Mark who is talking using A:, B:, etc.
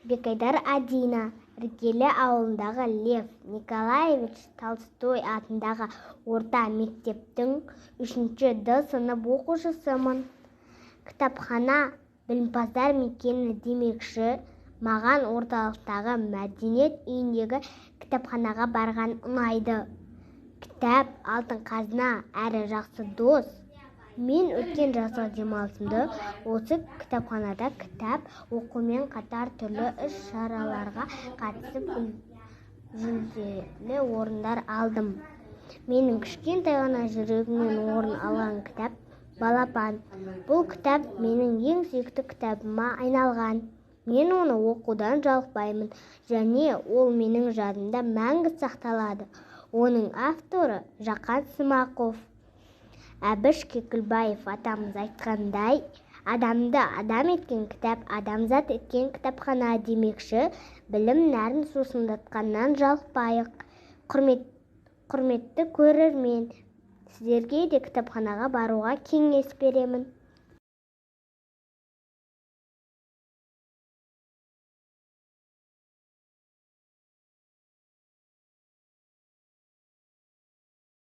A: Бекайдар Адина, іргелі ауылындағы Лев Николаевич Толстой атындағы орта мектептің 3-ші Д сынып оқушысымын. Кітапхана білімпаздар мекені демекші, маған орталықтағы мәдениет үйіндегі кітапханаға барған ұнайды. Кітап алтын қазына әрі жақсы дос. Мен өткен жазғы демалысымды осы кітапханада кітап оқумен қатар түрлі іс-шараларға қатысып жүлделі орындар алдым. Менің кішкентай ғана жүрегімнен орын алған кітап «Балапан». Бұл кітап менің ең сүйікті кітабыма айналған. Мен оны оқудан жалықпаймын, және ол менің жадымда мәңгі сақталады. Оның авторы Жақан Смақов. Әбіш Кекілбаев атамыз айтқандай, адамды адам еткен кітап, адамзат еткен кітапхана демекші, білім нәрін сусындатқаннан жалықпайық. Құрметті көрермен, сіздерге де кітапханаға баруға кеңес беремін.